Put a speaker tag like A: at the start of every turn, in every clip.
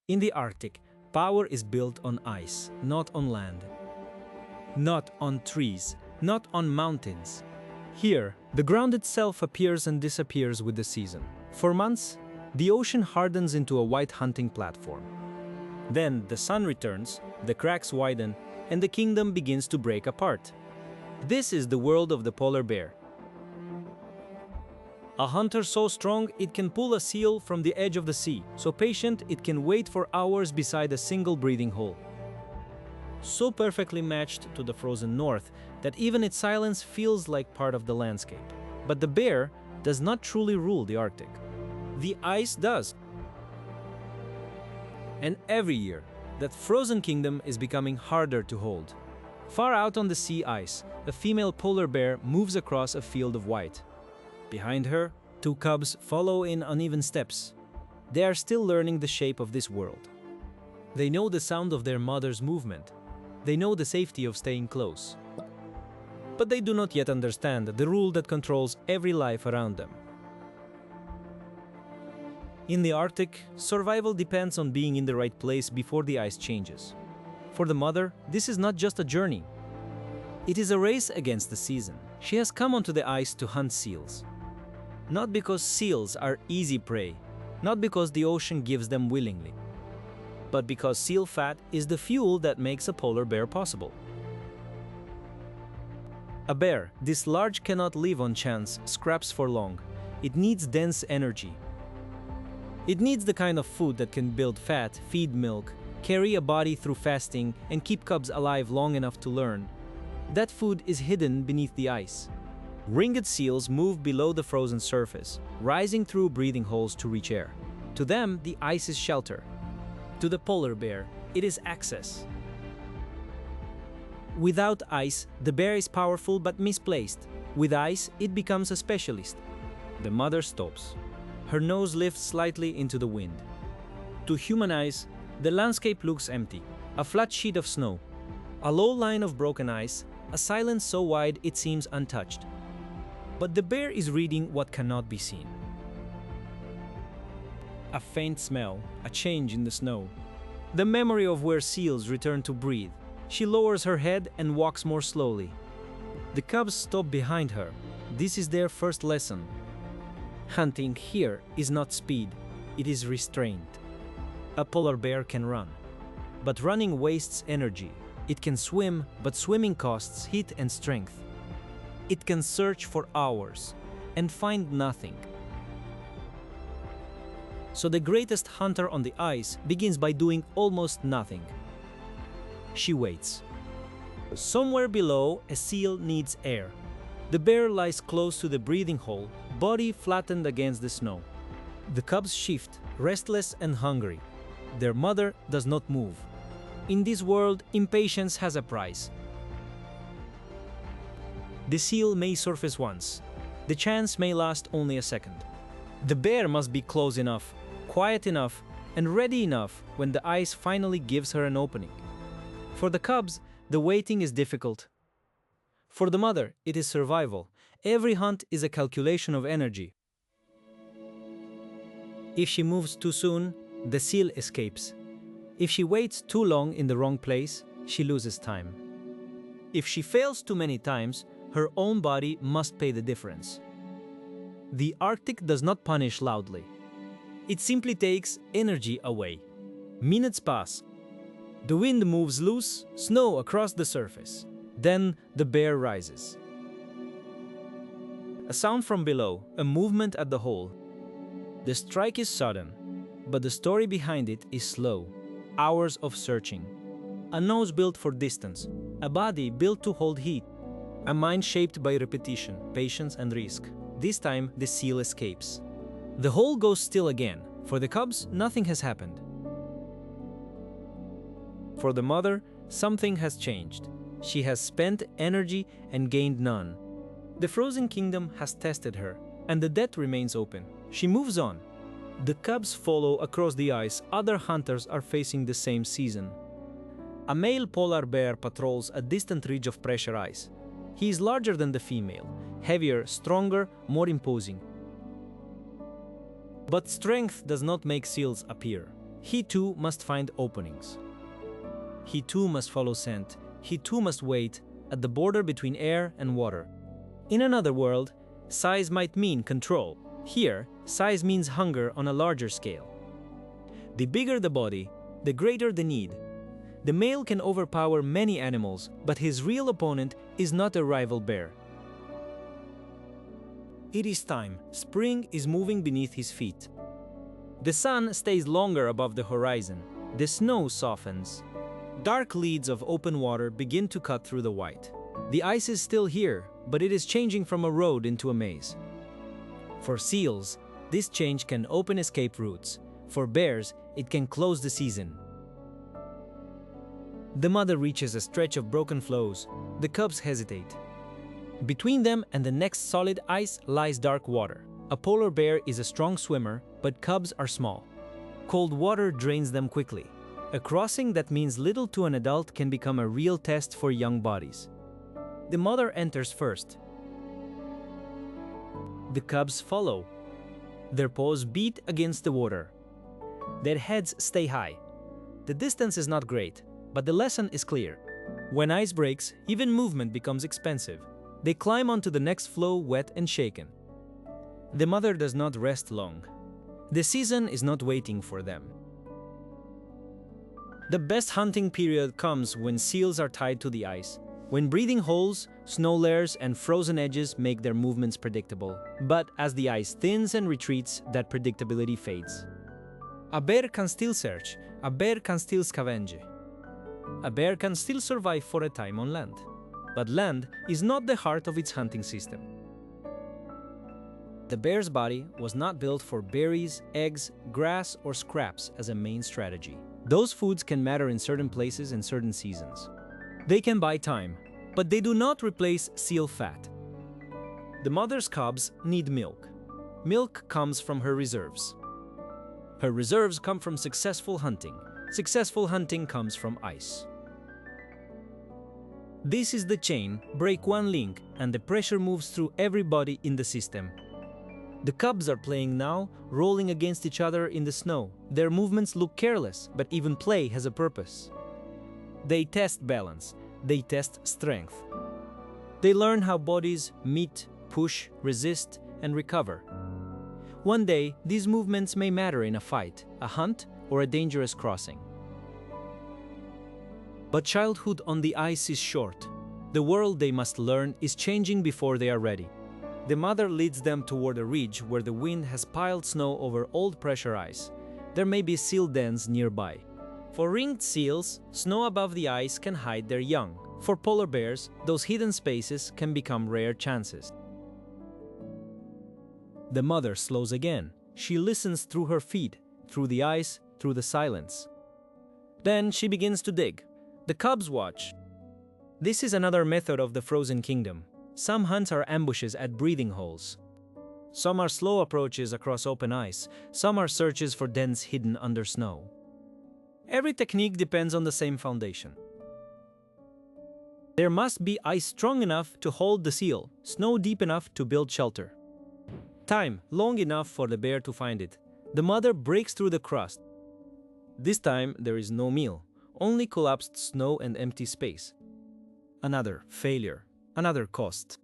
A: In the Arctic, power is built on ice, not on land. Not on trees, not on mountains. Here, the ground itself appears and disappears with the season. For months, the ocean hardens into a white hunting platform. Then the sun returns, the cracks widen, and the kingdom begins to break apart. This is the world of the polar bear. A hunter so strong it can pull a seal from the edge of the sea, so patient it can wait for hours beside a single breathing hole. So perfectly matched to the frozen north that even its silence feels like part of the landscape. But the bear does not truly rule the Arctic. The ice does. And every year, that frozen kingdom is becoming harder to hold. Far out on the sea ice, a female polar bear moves across a field of white. Behind her, two cubs follow in uneven steps. They are still learning the shape of this world. They know the sound of their mother's movement. They know the safety of staying close. But they do not yet understand the rule that controls every life around them. In the Arctic, survival depends on being in the right place before the ice changes. For the mother, this is not just a journey. It is a race against the season. She has come onto the ice to hunt seals. Not because seals are easy prey, not because the ocean gives them willingly, but because seal fat is the fuel that makes a polar bear possible. A bear this large cannot live on chance scraps for long. It needs dense energy. It needs the kind of food that can build fat, feed milk, carry a body through fasting, and keep cubs alive long enough to learn. That food is hidden beneath the ice. Ringed seals move below the frozen surface, rising through breathing holes to reach air. To them, the ice is shelter. To the polar bear, it is access. Without ice, the bear is powerful but misplaced. With ice, it becomes a specialist. The mother stops. Her nose lifts slightly into the wind. To human eyes, the landscape looks empty. A flat sheet of snow. A low line of broken ice, a silence so wide it seems untouched. But the bear is reading what cannot be seen. A faint smell, a change in the snow. The memory of where seals return to breathe. She lowers her head and walks more slowly. The cubs stop behind her. This is their first lesson. Hunting here is not speed, it is restraint. A polar bear can run, but running wastes energy. It can swim, but swimming costs heat and strength. It can search for hours and find nothing. So the greatest hunter on the ice begins by doing almost nothing. She waits. Somewhere below, a seal needs air. The bear lies close to the breathing hole, body flattened against the snow. The cubs shift, restless and hungry. Their mother does not move. In this world, impatience has a price. The seal may surface once. The chance may last only a second. The bear must be close enough, quiet enough, and ready enough when the ice finally gives her an opening. For the cubs, the waiting is difficult. For the mother, it is survival. Every hunt is a calculation of energy. If she moves too soon, the seal escapes. If she waits too long in the wrong place, she loses time. If she fails too many times, her own body must pay the difference. The Arctic does not punish loudly. It simply takes energy away. Minutes pass. The wind moves loose snow across the surface. Then the bear rises. A sound from below, a movement at the hole. The strike is sudden, but the story behind it is slow. Hours of searching. A nose built for distance, a body built to hold heat, a mind shaped by repetition, patience, and risk. This time, the seal escapes. The hole goes still again. For the cubs, nothing has happened. For the mother, something has changed. She has spent energy and gained none. The frozen kingdom has tested her, and the debt remains open. She moves on. The cubs follow across the ice. Other hunters are facing the same season. A male polar bear patrols a distant ridge of pressure ice. He is larger than the female, heavier, stronger, more imposing. But strength does not make seals appear. he too must find openings. He too must follow scent. He too must wait at the border between air and water. In another world, size might mean control. Here, size means hunger on a larger scale. The bigger the body, the greater the need. The male can overpower many animals, but his real opponent is not a rival bear. It is time. Spring is moving beneath his feet. The sun stays longer above the horizon. The snow softens. Dark leads of open water begin to cut through the white. The ice is still here, but it is changing from a road into a maze. For seals, this change can open escape routes. For bears, it can close the season. The mother reaches a stretch of broken floes. The cubs hesitate. Between them and the next solid ice lies dark water. A polar bear is a strong swimmer, but cubs are small. Cold water drains them quickly. A crossing that means little to an adult can become a real test for young bodies. The mother enters first. The cubs follow. Their paws beat against the water. Their heads stay high. The distance is not great, but the lesson is clear. When ice breaks, even movement becomes expensive. They climb onto the next floe wet and shaken. The mother does not rest long. The season is not waiting for them. The best hunting period comes when seals are tied to the ice, when breathing holes, snow layers, and frozen edges make their movements predictable. But as the ice thins and retreats, that predictability fades. A bear can still search, a bear can still scavenge. A bear can still survive for a time on land. But land is not the heart of its hunting system. The bear's body was not built for berries, eggs, grass, or scraps as a main strategy. Those foods can matter in certain places and certain seasons. They can buy time, but they do not replace seal fat. The mother's cubs need milk. Milk comes from her reserves. Her reserves come from successful hunting. Successful hunting comes from ice. This is the chain. Break one link, and the pressure moves through everybody in the system. The cubs are playing now, rolling against each other in the snow. Their movements look careless, but even play has a purpose. They test balance. They test strength. They learn how bodies meet, push, resist, and recover. One day, these movements may matter in a fight, a hunt, or a dangerous crossing. But childhood on the ice is short. The world they must learn is changing before they are ready. The mother leads them toward a ridge where the wind has piled snow over old pressure ice. There may be seal dens nearby. For ringed seals, snow above the ice can hide their young. For polar bears, those hidden spaces can become rare chances. The mother slows again. She listens through her feet, through the ice, through the silence. Then she begins to dig. The cubs watch. This is another method of the frozen kingdom. Some hunts are ambushes at breathing holes. Some are slow approaches across open ice. Some are searches for dens hidden under snow. Every technique depends on the same foundation. There must be ice strong enough to hold the seal, snow deep enough to build shelter. Time long enough for the bear to find it. The mother breaks through the crust. This time there is no meal, only collapsed snow and empty space. Another failure, another cost.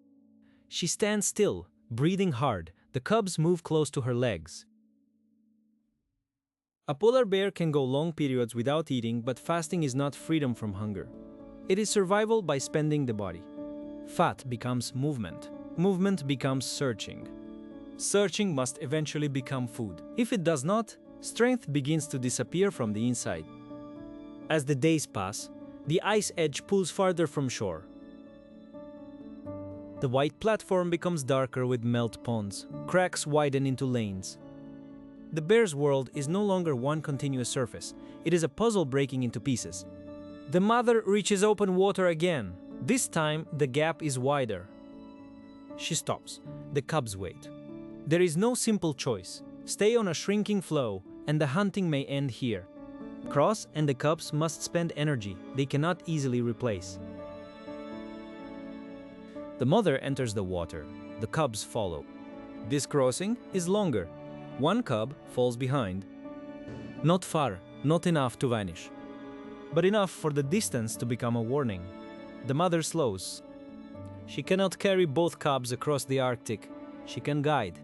A: She stands still, breathing hard. The cubs move close to her legs. A polar bear can go long periods without eating, but fasting is not freedom from hunger. It is survival by spending the body. Fat becomes movement. Movement becomes searching. Searching must eventually become food. If it does not, strength begins to disappear from the inside. As the days pass, the ice edge pulls farther from shore. The white platform becomes darker with melt ponds. Cracks widen into lanes. The bear's world is no longer one continuous surface. It is a puzzle breaking into pieces. The mother reaches open water again. This time, the gap is wider. She stops. The cubs wait. There is no simple choice. Stay on a shrinking floe, and the hunting may end here. Cross, and the cubs must spend energy they cannot easily replace. The mother enters the water. The cubs follow. This crossing is longer. One cub falls behind. Not far. not enough to vanish, but enough for the distance to become a warning. The mother slows. She cannot carry both cubs across the Arctic. She can guide.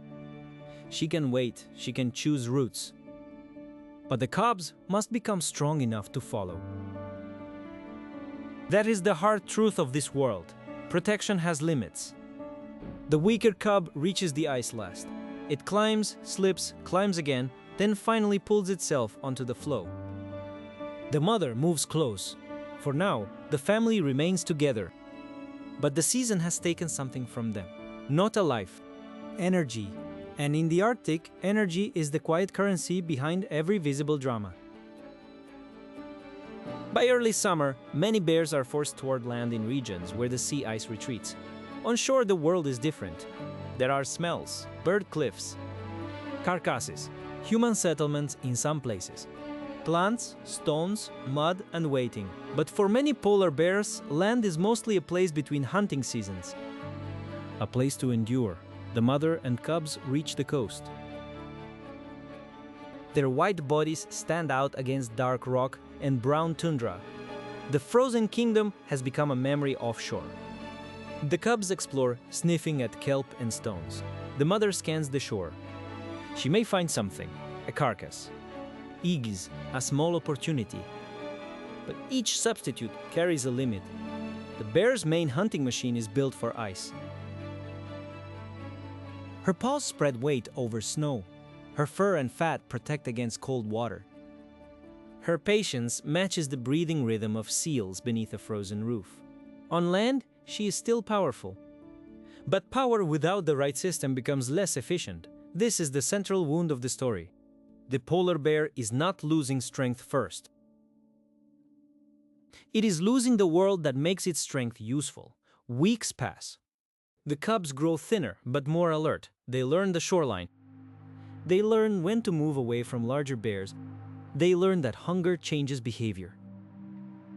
A: She can wait. She can choose routes. But the cubs must become strong enough to follow. That is the hard truth of this world. Protection has limits. The weaker cub reaches the ice last. It climbs, slips, climbs again, then finally pulls itself onto the floe. The mother moves close. For now, the family remains together. But the season has taken something from them. Not a life, energy. And in the Arctic, energy is the quiet currency behind every visible drama. By early summer, many bears are forced toward land in regions where the sea ice retreats. On shore, the world is different. There are smells, bird cliffs, carcasses, human settlements in some places, plants, stones, mud, and waiting. But for many polar bears, land is mostly a place between hunting seasons. A place to endure. The mother and cubs reach the coast. Their white bodies stand out against dark rock and brown tundra. The frozen kingdom has become a memory offshore. The cubs explore, sniffing at kelp and stones. The mother scans the shore. She may find something, a carcass. Eggs, a small opportunity. But each substitute carries a limit. The bear's main hunting machine is built for ice. Her paws spread weight over snow. Her fur and fat protect against cold water. Her patience matches the breathing rhythm of seals beneath a frozen roof. On land, she is still powerful. But power without the right system becomes less efficient. This is the central wound of the story. The polar bear is not losing strength first. It is losing the world that makes its strength useful. Weeks pass. The cubs grow thinner but more alert. They learn the shoreline. They learn when to move away from larger bears. They learn that hunger changes behavior.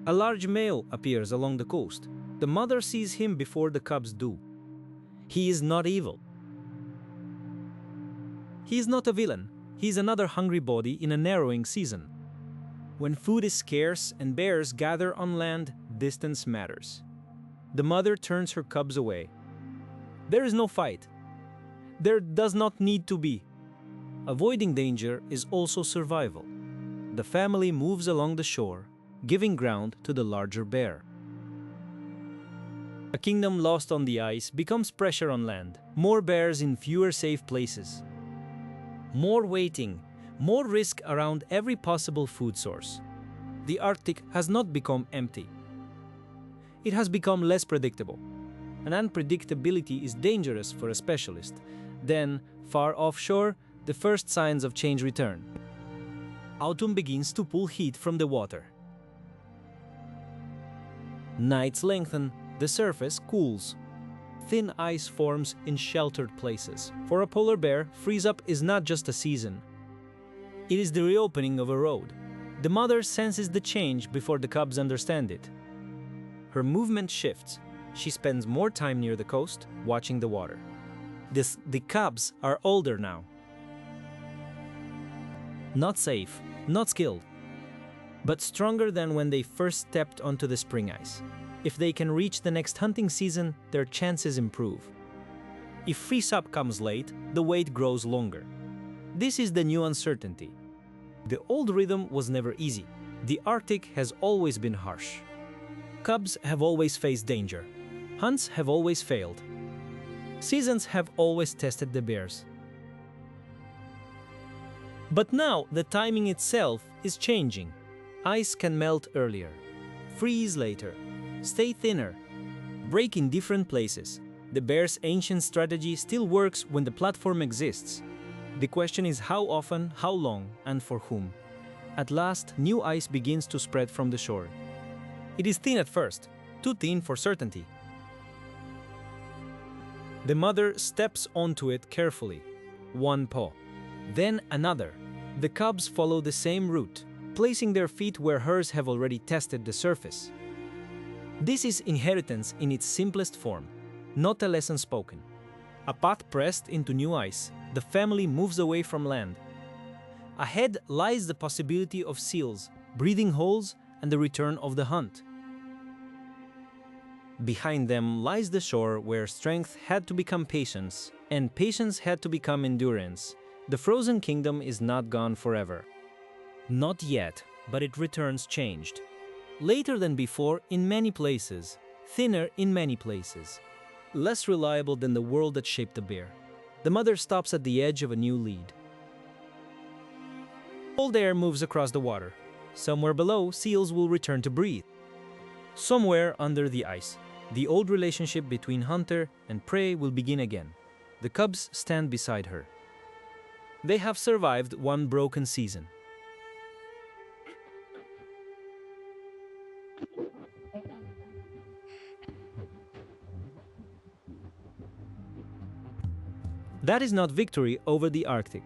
A: A large male appears along the coast. The mother sees him before the cubs do. He is not evil. He is not a villain. He is another hungry body in a narrowing season. When food is scarce and bears gather on land, distance matters. The mother turns her cubs away. There is no fight. There does not need to be. Avoiding danger is also survival. The family moves along the shore, giving ground to the larger bear. A kingdom lost on the ice becomes pressure on land. More bears in fewer safe places. More waiting, more risk around every possible food source. The Arctic has not become empty. It has become less predictable. And unpredictability is dangerous for a specialist. Then, far offshore, the first signs of change return. Autumn begins to pull heat from the water. Nights lengthen, the surface cools. Thin ice forms in sheltered places. For a polar bear, freeze-up is not just a season. It is the reopening of a road. The mother senses the change before the cubs understand it. Her movement shifts. She spends more time near the coast, watching the water. The cubs are older now. Not safe, not skilled, but stronger than when they first stepped onto the spring ice. If they can reach the next hunting season, their chances improve. If freeze-up comes late, the wait grows longer. This is the new uncertainty. The old rhythm was never easy. The Arctic has always been harsh. Cubs have always faced danger. Hunts have always failed. Seasons have always tested the bears. But now the timing itself is changing. Ice can melt earlier, freeze later, stay thinner, break in different places. The bear's ancient strategy still works when the platform exists. The question is how often, how long, and for whom. At last, new ice begins to spread from the shore. It is thin at first, too thin for certainty. The mother steps onto it carefully, one paw, then another. The cubs follow the same route, placing their feet where hers have already tested the surface. This is inheritance in its simplest form, not a lesson spoken. A path pressed into new ice, the family moves away from land. Ahead lies the possibility of seals, breathing holes, and the return of the hunt. Behind them lies the shore where strength had to become patience, and patience had to become endurance. The frozen kingdom is not gone forever. Not yet, but it returns changed. Later than before in many places, thinner in many places, less reliable than the world that shaped the bear. The mother stops at the edge of a new lead. Cold air moves across the water. Somewhere below, seals will return to breathe. Somewhere under the ice, the old relationship between hunter and prey will begin again. The cubs stand beside her. They have survived one broken season. That is not victory over the Arctic.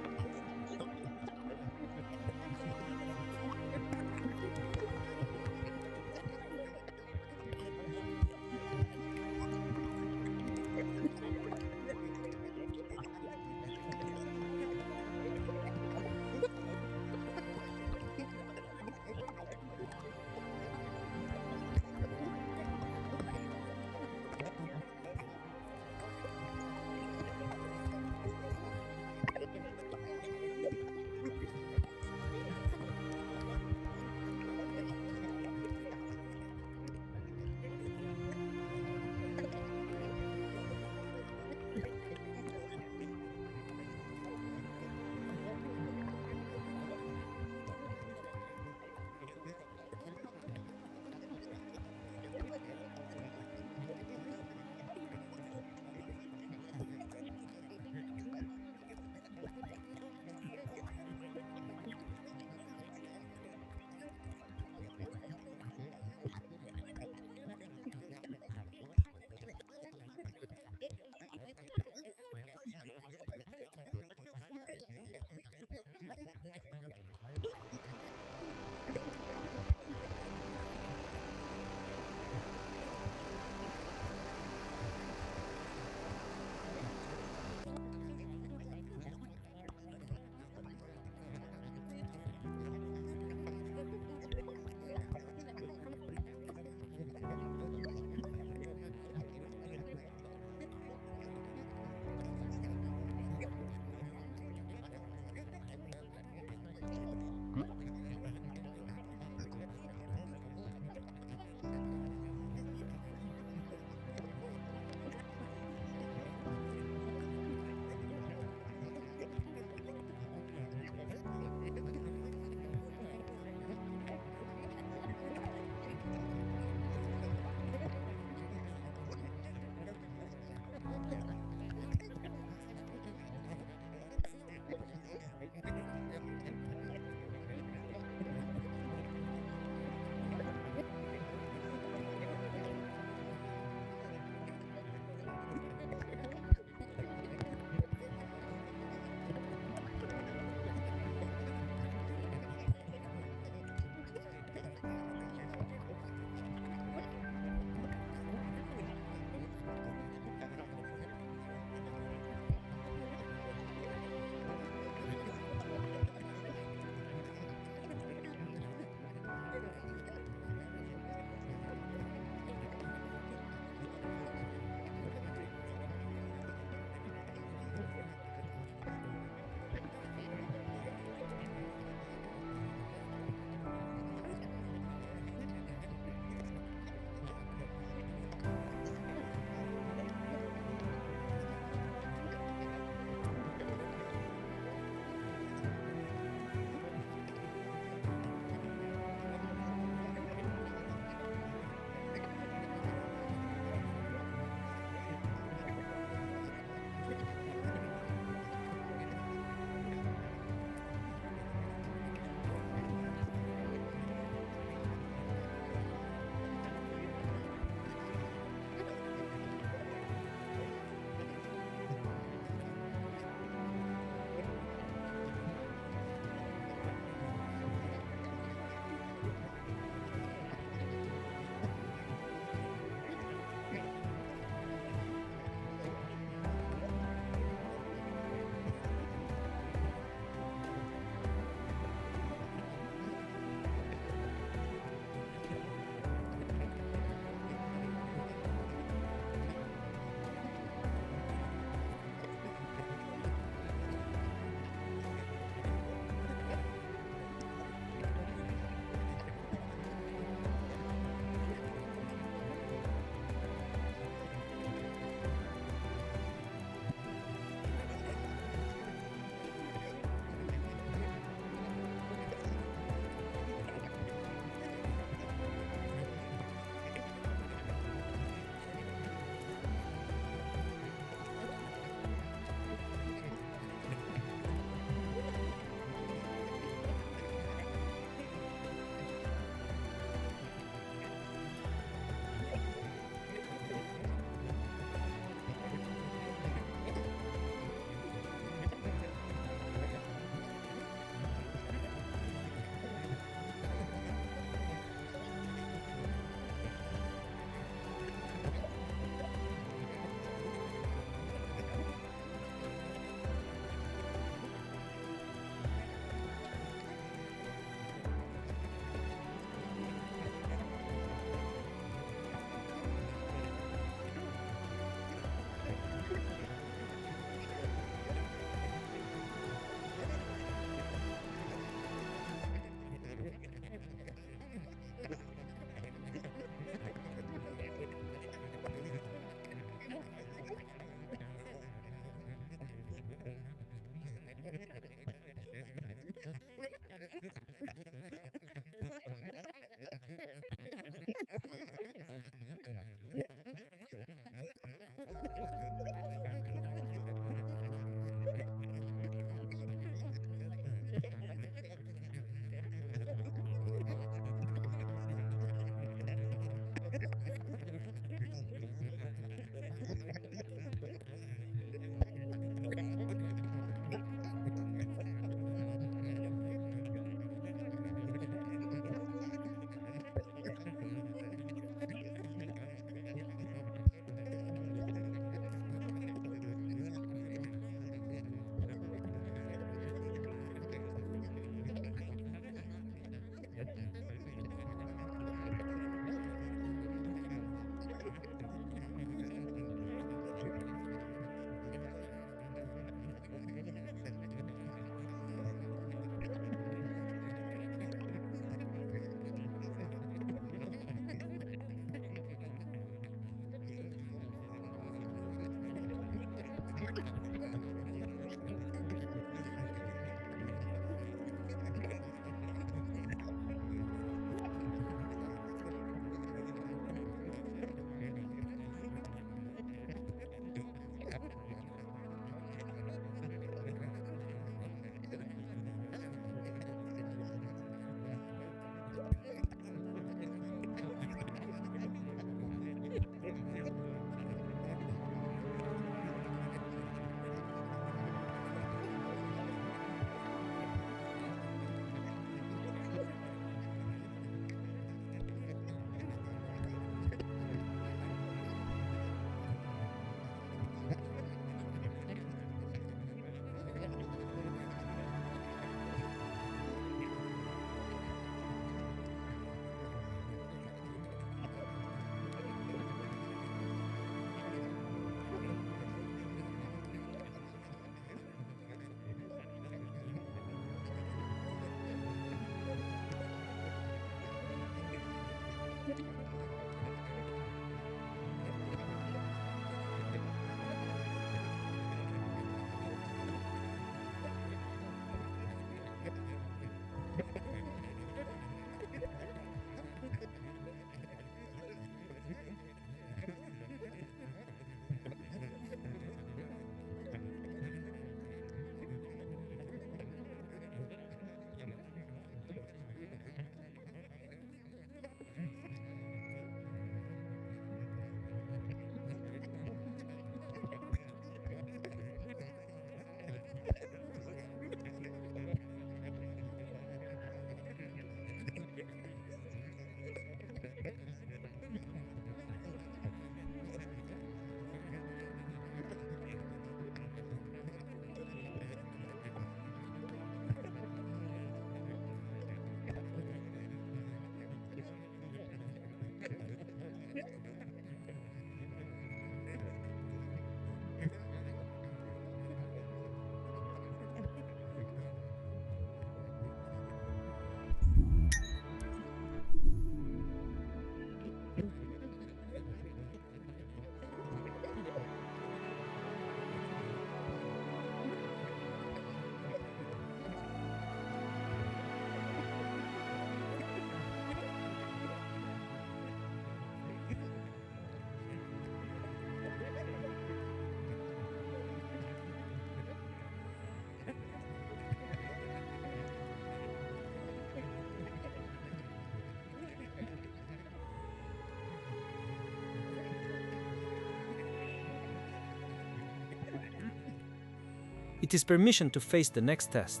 A: It is permission to face the next test.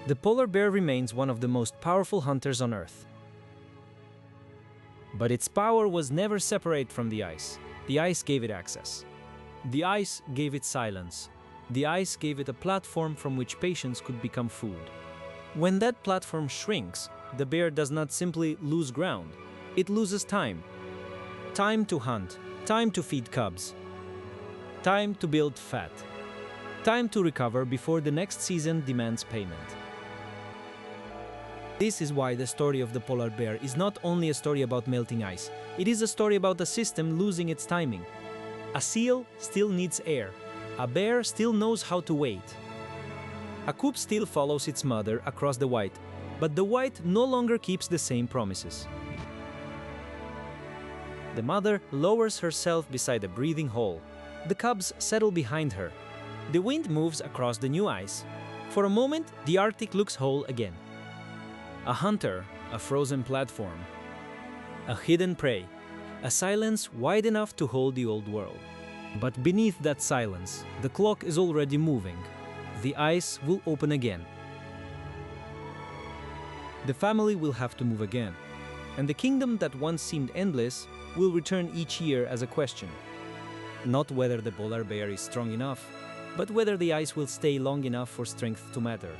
A: The polar bear remains one of the most powerful hunters on Earth. But its power was never separate from the ice. The ice gave it access. The ice gave it silence. The ice gave it a platform from which patience could become food. When that platform shrinks, the bear does not simply lose ground. It loses time. Time to hunt. Time to feed cubs. Time to build fat. Time to recover before the next season demands payment. This is why the story of the polar bear is not only a story about melting ice, it is a story about a system losing its timing. A seal still needs air. A bear still knows how to wait. A cub still follows its mother across the white, but the white no longer keeps the same promises. The mother lowers herself beside a breathing hole. The cubs settle behind her. The wind moves across the new ice. For a moment, the Arctic looks whole again. A hunter, a frozen platform, a hidden prey, a silence wide enough to hold the old world. But beneath that silence, the clock is already moving. The ice will open again. The family will have to move again. And the kingdom that once seemed endless will return each year as a question. Not whether the polar bear is strong enough, but whether the ice will stay long enough for strength to matter.